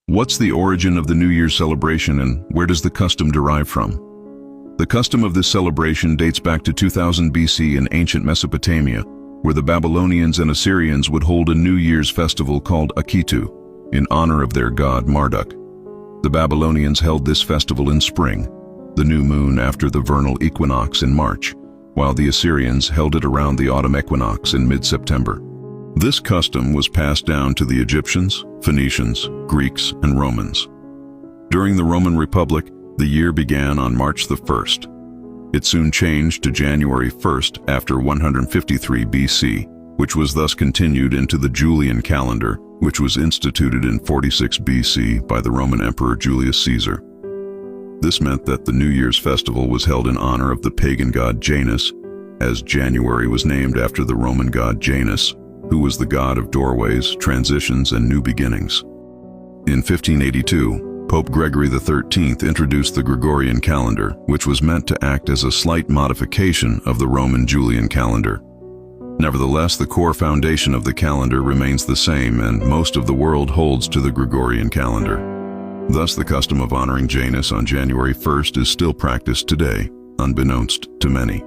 What's the origin of the New Year's celebration and where does the custom derive from? The custom of this celebration dates back to 2000 BC in ancient Mesopotamia, where the Babylonians and Assyrians would hold a New Year's festival called PT2, in honor of their god Marduk. The Babylonians held this festival in spring, the new moon after the vernal equinox in March, while the Assyrians held it around the autumn equinox in mid-September. This custom was passed down to the Egyptians, Phoenicians, Greeks, and Romans. During the Roman Republic, the year began on March the 1st. It soon changed to January 1st after 153 BC, which was thus continued into the Julian calendar, which was instituted in 46 BC by the Roman Emperor Julius Caesar. This meant that the New Year's festival was held in honor of the pagan god Janus, as January was named after the Roman god Janus, who was the god of doorways, transitions, and new beginnings. In 1582, Pope Gregory XIII introduced the Gregorian calendar, which was meant to act as a slight modification of the Roman Julian calendar. Nevertheless, the core foundation of the calendar remains the same, and most of the world holds to the Gregorian calendar. Thus, the custom of honoring Janus on January 1st is still practiced today, unbeknownst to many.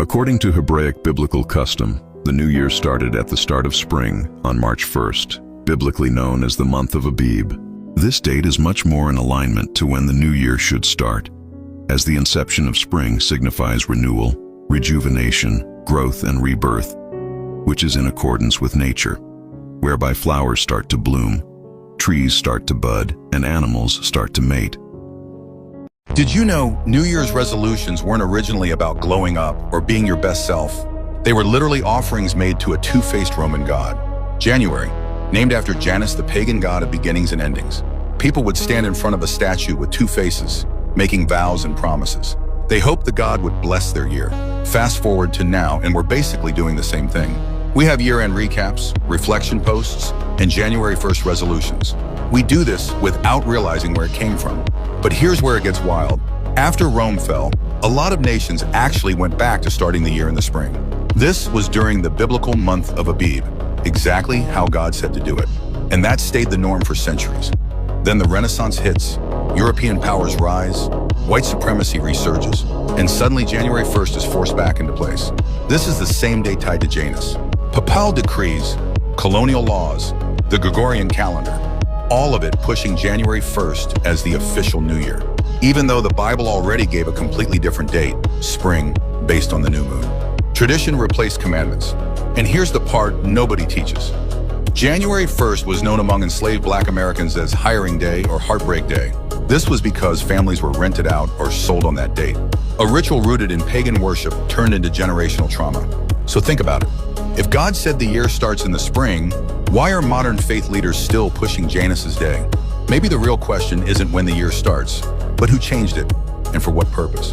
According to Hebraic biblical custom, the New Year started at the start of spring, on March 1st, biblically known as the month of Abib. This date is much more in alignment to when the New Year should start, as the inception of spring signifies renewal, rejuvenation, growth, and rebirth, which is in accordance with nature, whereby flowers start to bloom, trees start to bud, and animals start to mate. Did you know New Year's resolutions weren't originally about glowing up or being your best self? They were literally offerings made to a two-faced Roman god. January, named after Janus, the pagan god of beginnings and endings. People would stand in front of a statue with two faces, making vows and promises. They hoped the god would bless their year. Fast forward to now, and we're basically doing the same thing. We have year-end recaps, reflection posts, and January 1st resolutions. We do this without realizing where it came from. But here's where it gets wild. After Rome fell, a lot of nations actually went back to starting the year in the spring. This was during the biblical month of Abib, exactly how God said to do it. And that stayed the norm for centuries. Then the Renaissance hits, European powers rise, white supremacy resurges, and suddenly January 1st is forced back into place. This is the same day tied to Janus. Papal decrees, colonial laws, the Gregorian calendar, all of it pushing January 1st as the official New Year, even though the Bible already gave a completely different date, spring, based on the new moon. Tradition replaced commandments. And here's the part nobody teaches. January 1st was known among enslaved Black Americans as Hiring Day or Heartbreak Day. This was because families were rented out or sold on that date. A ritual rooted in pagan worship turned into generational trauma. So think about it. If God said the year starts in the spring, why are modern faith leaders still pushing Janus's day? Maybe the real question isn't when the year starts, but who changed it and for what purpose?